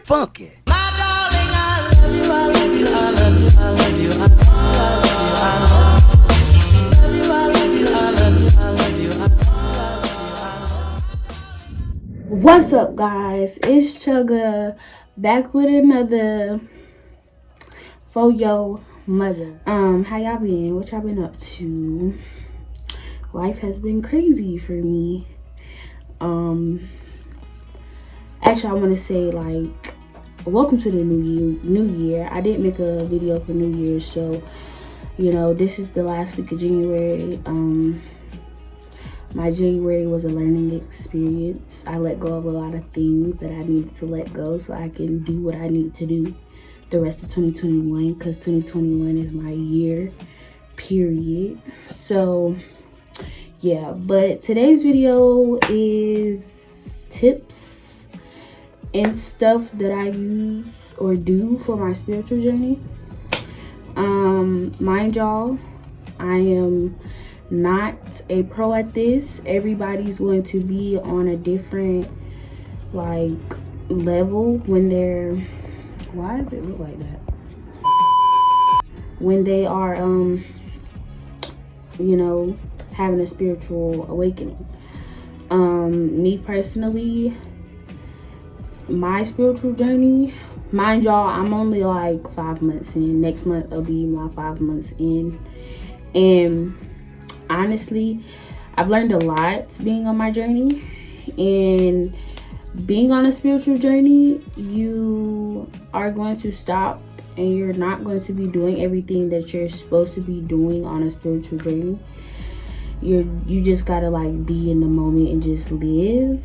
funky. What's up, guys? It's Chugga back with another For Yo Mother. How y'all been? What y'all been up to? Life has been crazy for me. Actually, I want to say, like, welcome to the new year. I didn't make a video for New Year's, so you know, this is the last week of January. My January was a learning experience. I let go of a lot of things that I needed to let go so I can do what I need to do the rest of 2021, because 2021 is my year, period. So yeah, but today's video is tips and stuff that I use or do for my spiritual journey. Mind y'all, I am not a pro at this. Everybody's going to be on a different like level when they're, why does it look like that, when they are you know, having a spiritual awakening. Me personally, my spiritual journey, mind y'all, I'm only like 5 months in. Next month will be my 5 months in, and honestly, I've learned a lot being on my journey. And being on a spiritual journey, you are going to stop and you're not going to be doing everything that you're supposed to be doing on a spiritual journey. You just gotta like be in the moment and just live.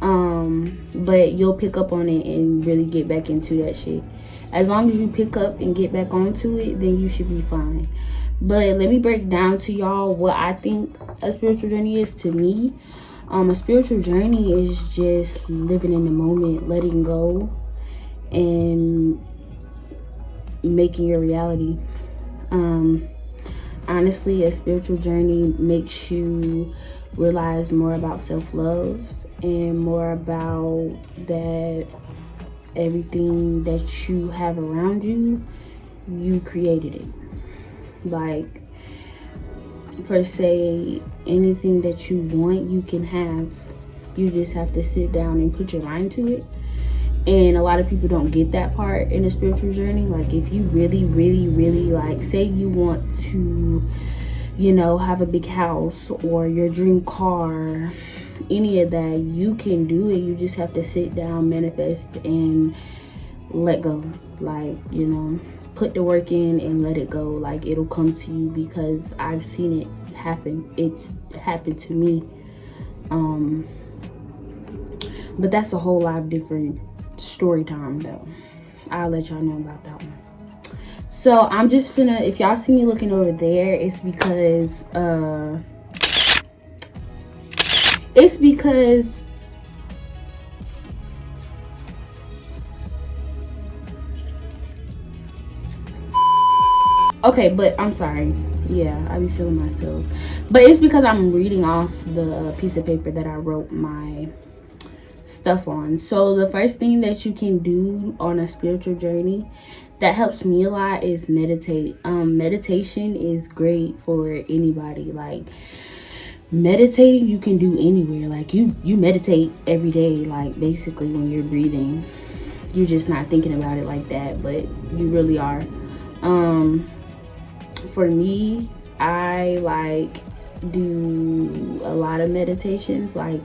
But you'll pick up on it and really get back into that shit. As long as you pick up and get back onto it, then you should be fine. But let me break down to y'all what I think a spiritual journey is to me. A spiritual journey is just living in the moment, letting go, and making your reality. Honestly, a spiritual journey makes you realize more about self-love and more about that everything that you have around you, you created it. Like, per se, anything that you want, you can have. You just have to sit down and put your mind to it. And a lot of people don't get that part in a spiritual journey. Like, if you really, really, really, like, say you want to, you know, have a big house or your dream car, any of that, you can do it. You just have to sit down, manifest, and let go. Like, you know, put the work in and let it go. Like, it'll come to you, because I've seen it happen. It's happened to me. But that's a whole lot of different story time though. I'll let y'all know about that one. So I'm just finna, if y'all see me looking over there, it's because okay, but I'm sorry. Yeah, I be feeling myself. But it's because I'm reading off the piece of paper that I wrote my stuff on. So the first thing that you can do on a spiritual journey that helps me a lot is meditate. Meditation is great for anybody. Like, meditating you can do anywhere. Like, you meditate every day, like, basically when you're breathing. You're just not thinking about it like that, but you really are. For me, I like do a lot of meditations. Like,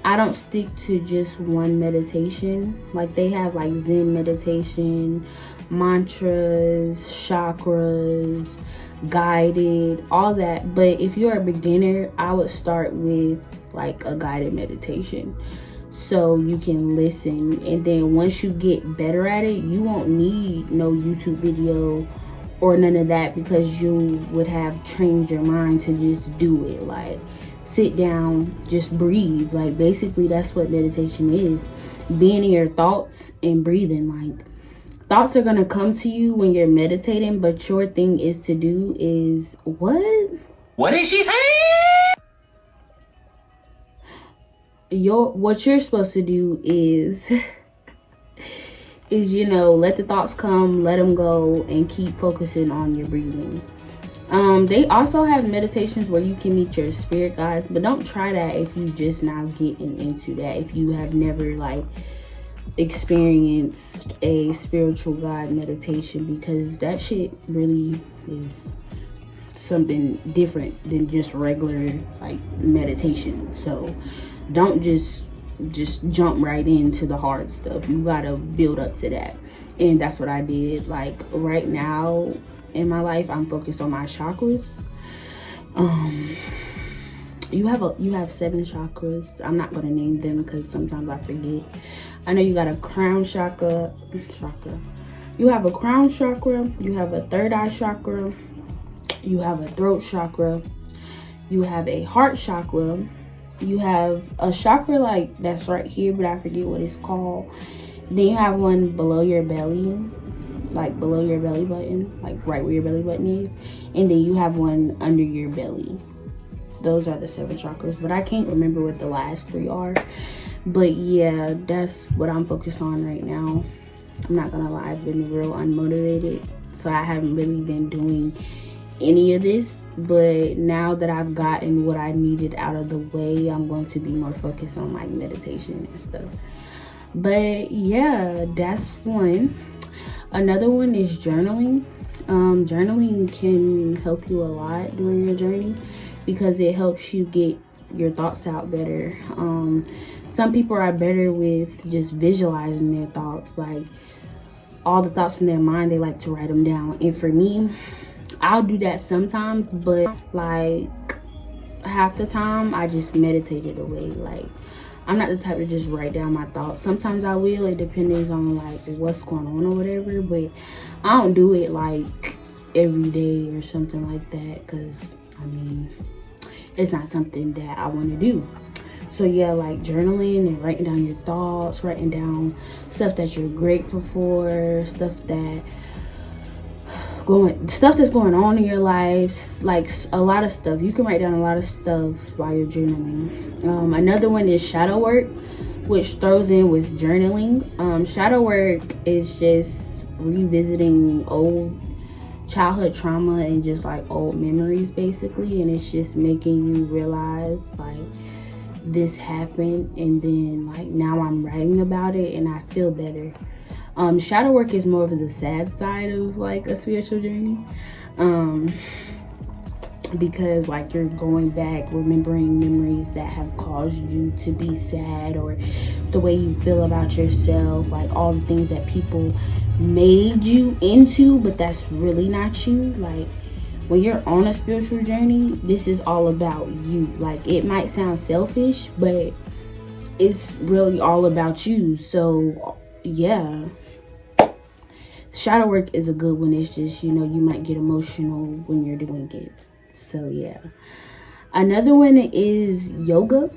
I don't stick to just one meditation. Like, they have like Zen meditation, mantras, chakras, guided, all that. But if you're a beginner, I would start with like a guided meditation, so you can listen. And then once you get better at it, you won't need no YouTube video or none of that, because you would have trained your mind to just do it. Like, sit down, just breathe. Like, basically that's what meditation is. Being in your thoughts and breathing. Like, thoughts are gonna come to you when you're meditating, but your thing is to do is what did she say? What you're supposed to do is is, you know, let the thoughts come, let them go, and keep focusing on your breathing. They also have meditations where you can meet your spirit guides, but don't try that if you just now getting into that, if you have never like experienced a spiritual guide meditation, because that shit really is something different than just regular like meditation. So don't just jump right into the hard stuff. You gotta build up to that, and that's what I did. Like right now in my life, I'm focused on my chakras. You have 7 chakras. I'm not gonna name them because sometimes I forget. I know you got a crown chakra. You have a crown chakra, you have a third eye chakra, you have a throat chakra, you have a heart chakra, you have a chakra like that's right here, but I forget what it's called. Then you have one below your belly, like below your belly button, like right where your belly button is. And then you have one under your belly. Those are the 7 chakras, but I can't remember what the last 3 are. But yeah, that's what I'm focused on right now. I'm not gonna lie, I've been real unmotivated, so I haven't really been doing any of this. But now that I've gotten what I needed out of the way, I'm going to be more focused on like meditation and stuff. But yeah, that's one. Another one is journaling. Journaling can help you a lot during your journey because it helps you get your thoughts out better. Some people are better with just visualizing their thoughts, like all the thoughts in their mind, they like to write them down. And for me, I'll do that sometimes, but like half the time I just meditate it away. Like I'm not the type to just write down my thoughts. Sometimes I will, it depends on like what's going on or whatever, but I don't do it like every day or something like that, because I mean, it's not something that I want to do. So yeah, like journaling and writing down your thoughts, writing down stuff that you're grateful for, stuff that's going on in your life, like a lot of stuff. You can write down a lot of stuff while you're journaling. Another one is shadow work, which throws in with journaling. Shadow work is just revisiting old childhood trauma and just like old memories basically, and it's just making you realize like this happened, and then like now I'm writing about it and I feel better. Shadow work is more of the sad side of like a spiritual journey, because like you're going back, remembering memories that have caused you to be sad, or the way you feel about yourself, like all the things that people made you into, but that's really not you. Like when you're on a spiritual journey, this is all about you. Like it might sound selfish, but it's really all about you. So yeah, shadow work is a good one. It's just, you know, you might get emotional when you're doing it. So yeah, another one is yoga.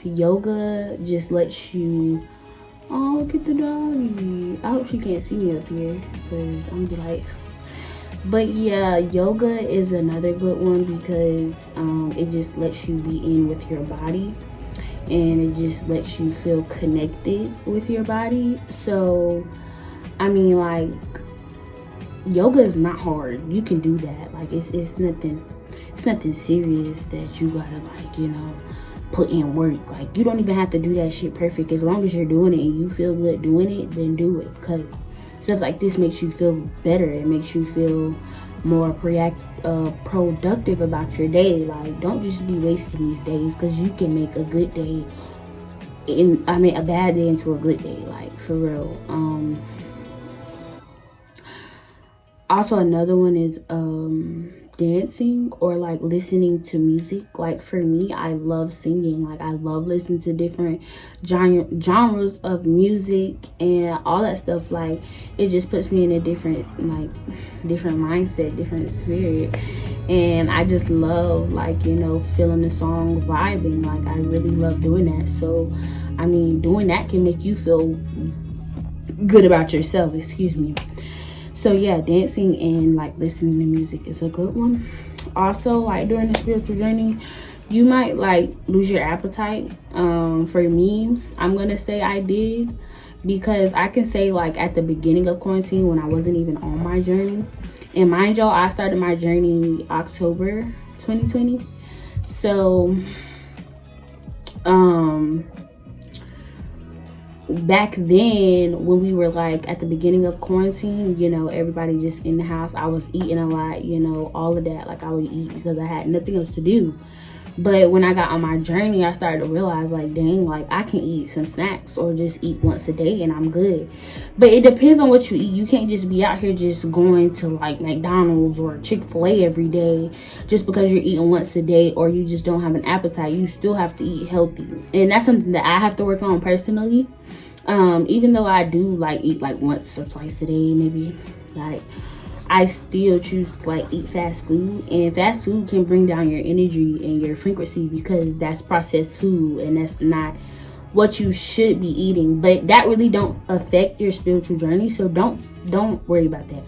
Yoga just lets you, oh, look at the doggy. I hope she can't see me up here because I'm like, but yeah, yoga is another good one because it just lets you be in with your body, and it just lets you feel connected with your body. So I mean, like, yoga is not hard. You can do that. Like it's nothing serious that you gotta like, you know, put in work. Like you don't even have to do that shit perfect. As long as you're doing it and you feel good doing it, then do it, because stuff like this makes you feel better. It makes you feel more productive about your day. Like don't just be wasting these days, because you can make a good day a bad day into a good day, like for real. Also another one is dancing, or like listening to music. Like for me, I love singing. Like I love listening to different genres of music and all that stuff. Like it just puts me in a different mindset, different spirit, and I just love, like, you know, feeling the song, vibing. Like I really love doing that. So I mean, doing that can make you feel good about yourself, excuse me. So yeah, dancing and like listening to music is a good one. Also, like during the spiritual journey, you might like lose your appetite. For me, I'm gonna say I did, because I can say, like, at the beginning of quarantine when I wasn't even on my journey, and mind y'all, I started my journey October 2020. So back then when we were like at the beginning of quarantine, you know, everybody just in the house, I was eating a lot, you know, all of that. Like, I would eat because I had nothing else to do. But when I got on my journey, I started to realize, like, dang, like, I can eat some snacks or just eat once a day and I'm good. But it depends on what you eat. You can't just be out here just going to, like, McDonald's or Chick-fil-A every day just because you're eating once a day or you just don't have an appetite. You still have to eat healthy. And that's something that I have to work on personally. Even though I do, like, eat, like, once or twice a day, maybe, like, I still choose to, like, eat fast food, and fast food can bring down your energy and your frequency because that's processed food and that's not what you should be eating. But that really don't affect your spiritual journey, so don't worry about that.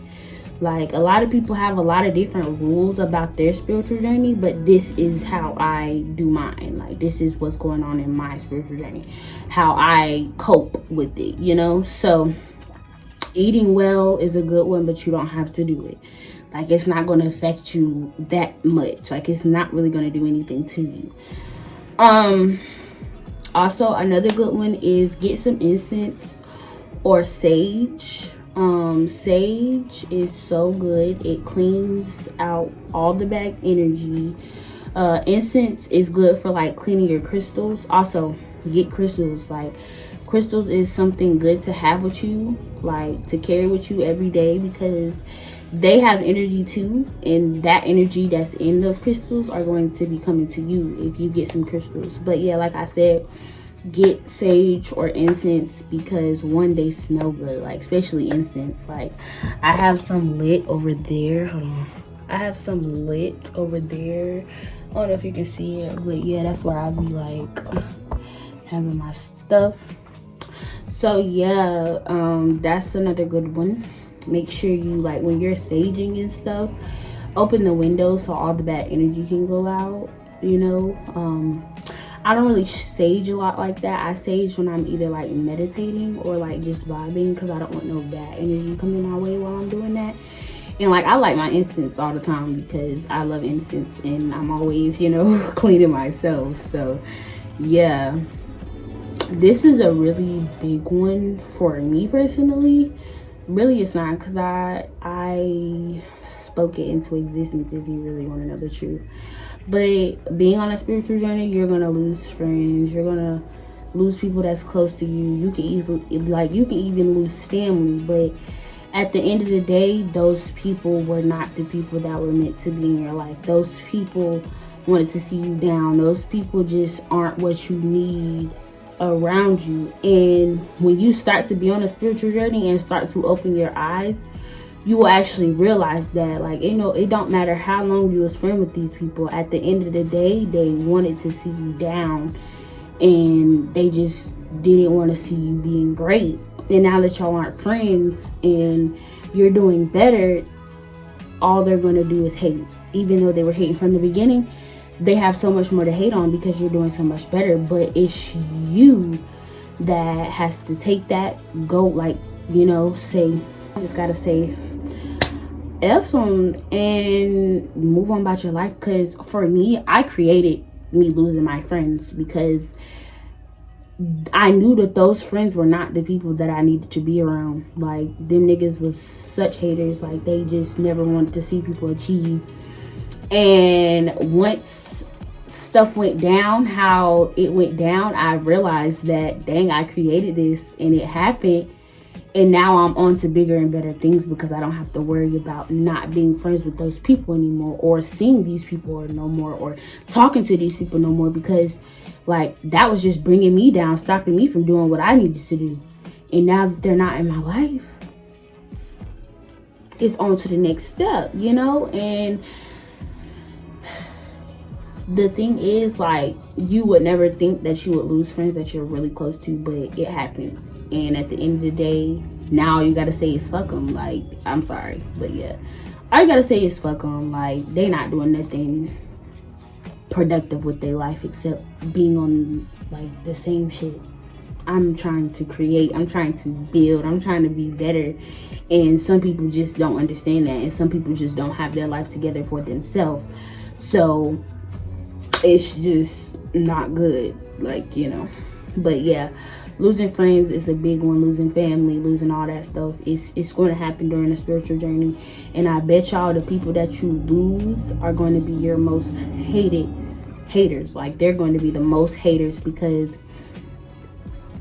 Like, a lot of people have a lot of different rules about their spiritual journey, but this is how I do mine. Like, this is what's going on in my spiritual journey, how I cope with it, you know. So eating well is a good one, but you don't have to do it. Like, it's not going to affect you that much. Like, it's not really going to do anything to you. Also, another good one is get some incense or sage. Sage is so good. It cleans out all the bad energy. Incense is good for, like, cleaning your crystals. Also, get crystals. Like, crystals is something good to have with you, like, to carry with you every day, because they have energy too, and that energy that's in those crystals are going to be coming to you if you get some crystals. But yeah, like I said, get sage or incense because one, they smell good, like, especially incense. Like, I have some lit over there. Hold on, I have some lit over there. I don't know if you can see it, but yeah, that's where I'll be, like, having my stuff. So yeah, that's another good one. Make sure you, like, when you're saging and stuff, open the windows so all the bad energy can go out, you know. I don't really sage a lot like that. I sage when I'm either, like, meditating or, like, just vibing, because I don't want no bad energy coming my way while I'm doing that. And, like, I like my incense all the time because I love incense and I'm always, you know, cleaning myself. So yeah, this is a really big one for me personally. Really, it's not, because I spoke it into existence, if you really want to know the truth. But being on a spiritual journey, you're gonna lose friends, you're gonna lose people that's close to you. You can easily, like, you can even lose family. But at the end of the day, those people were not the people that were meant to be in your life. Those people wanted to see you down. Those people just aren't what you need around you. And when you start to be on a spiritual journey and start to open your eyes, you will actually realize that, like, you know, it don't matter how long you was friends with these people. At the end of the day, they wanted to see you down, and they just didn't want to see you being great. And now that y'all aren't friends and you're doing better, all they're going to do is hate. Even though they were hating from the beginning, they have so much more to hate on because you're doing so much better. But it's you that has to take that, go, like, you know, say, I just gotta say F them and move on about your life. Because for me, I created me losing my friends because I knew that those friends were not the people that I needed to be around. Like, them niggas was such haters. Like, they just never wanted to see people achieve. And once stuff went down how it went down, I realized that, dang, I created this and it happened. And now I'm on to bigger and better things because I don't have to worry about not being friends with those people anymore, or seeing these people no more, or talking to these people no more, because, like, that was just bringing me down, stopping me from doing what I needed to do. And now that they're not in my life, it's on to the next step, you know? And the thing is, like, you would never think that you would lose friends that you're really close to, but it happens. And at the end of the day, now you gotta say is fuck them. Like, I'm sorry, but yeah, all you gotta say is fuck them. Like, they not doing nothing productive with their life except being on, like, the same shit. I'm trying to create, I'm trying to build, I'm trying to be better. And some people just don't understand that, and some people just don't have their life together for themselves. So it's just not good, like, you know. But yeah, losing friends is a big one. Losing family, losing all that stuff, it's going to happen during a spiritual journey. And I bet y'all the people that you lose are going to be your most haters. Like, they're going to be the most haters because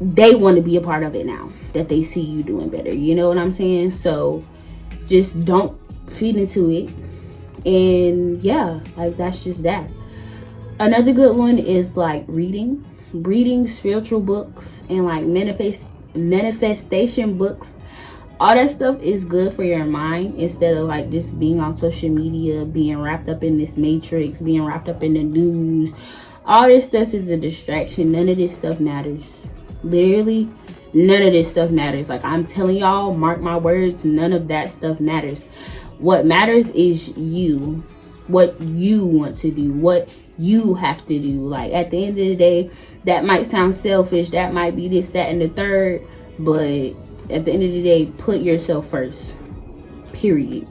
they want to be a part of it now that they see you doing better. You know what I'm saying? So just don't feed into it. And yeah, like, that's just that. Another good one is like reading spiritual books and like manifestation books. All that stuff is good for your mind, instead of like just being on social media, being wrapped up in this matrix, being wrapped up in the news. All this stuff is a distraction. None of this stuff matters. Literally, none of this stuff matters. Like, I'm telling y'all, mark my words, none of that stuff matters. What matters is you, what you want to do, what you have to do. Like, at the end of the day, that might sound selfish, that might be this, that, and the third, but at the end of the day, put yourself first, period.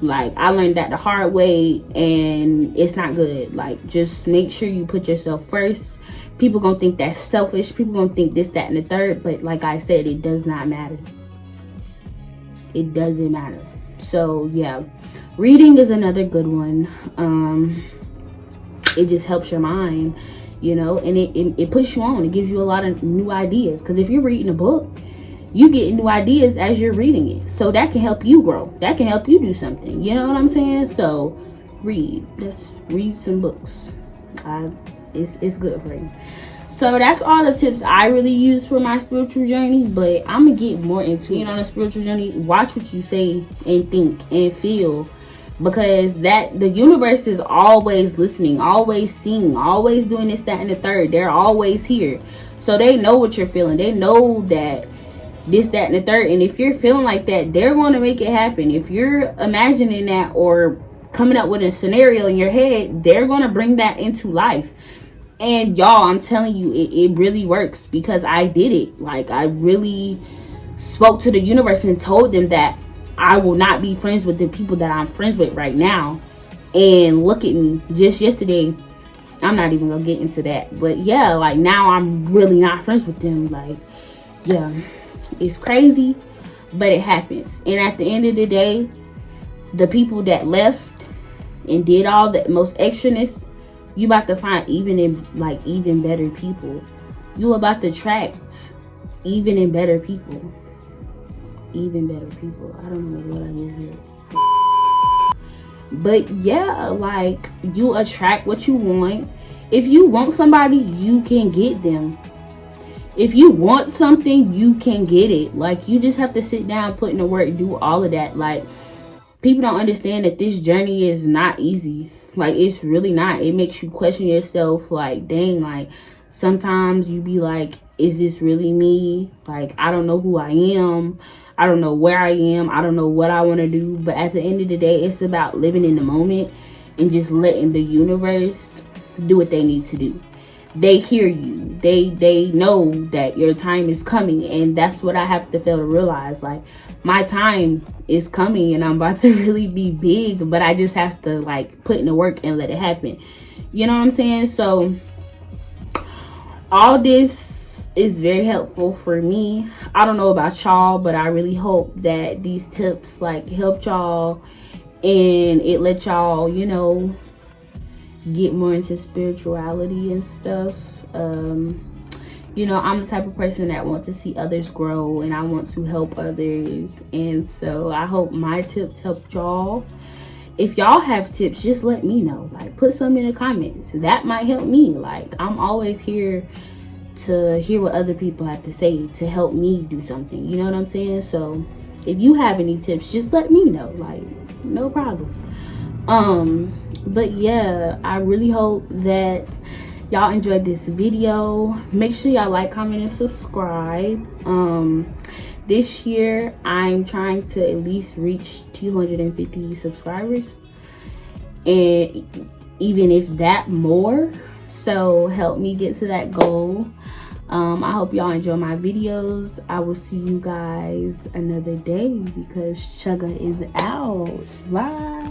Like, I learned that the hard way, and it's not good. Like, just make sure you put yourself first. People gonna think that's selfish, people gonna think this, that, and the third, but like I said, it does not matter. It doesn't matter. So yeah, reading is another good one. It just helps your mind, you know, and it puts you on. It gives you a lot of new ideas, because if you're reading a book, you get new ideas as you're reading it. So that can help you grow. That can help you do something. You know what I'm saying? So read. Just read some books. It's good for you. So that's all the tips I really use for my spiritual journey. But I'm going to get more into it. On a spiritual journey, watch what you say and think and feel. Because the universe is always listening, always seeing, always doing this, that, and the third. They're always here. So they know what you're feeling. They know that this, that, and the third. And if you're feeling like that, they're going to make it happen. If you're imagining that or coming up with a scenario in your head, they're going to bring that into life. And y'all, I'm telling you, it really works, because I did it. Like, I really spoke to the universe and told them that I will not be friends with the people that I'm friends with right now. And look at me, just yesterday, I'm not even gonna get into that, but yeah, like, now I'm really not friends with them. Like, yeah, it's crazy, but it happens. And at the end of the day, the people that left and did all the most extraness, you about to find even better people. You about to attract even better people. Even better people. I don't know what I did here. But yeah, like, you attract what you want. If you want somebody, you can get them. If you want something, you can get it. Like, you just have to sit down, put in the work, do all of that. Like, people don't understand that this journey is not easy. Like, it's really not. It makes you question yourself. Like, dang, like, sometimes you be like, is this really me? Like, I don't know who I am. I don't know where I am. I don't know what I want to do. But at the end of the day, it's about living in the moment and just letting the universe do what they need to do. They hear you. They know that your time is coming. And that's what I have to fail to realize. Like, my time is coming and I'm about to really be big, but I just have to, like, put in the work and let it happen. You know what I'm saying? So all this is very helpful for me. I don't know about y'all, but I really hope that these tips, like, helped y'all and it let y'all, you know, get more into spirituality and stuff. You know, I'm the type of person that wants to see others grow and I want to help others. And so I hope my tips helped y'all. If y'all have tips, just let me know. Like, put some in the comments. That might help me. Like, I'm always here to hear what other people have to say to help me do something. You know what I'm saying? So if you have any tips, just let me know. Like, no problem. But yeah, I really hope that y'all enjoyed this video. Make sure y'all like, comment, and subscribe. This year I'm trying to at least reach 250 subscribers, and even if that more. So help me get to that goal. I hope y'all enjoy my videos. I will see you guys another day because Chugga is out. Bye.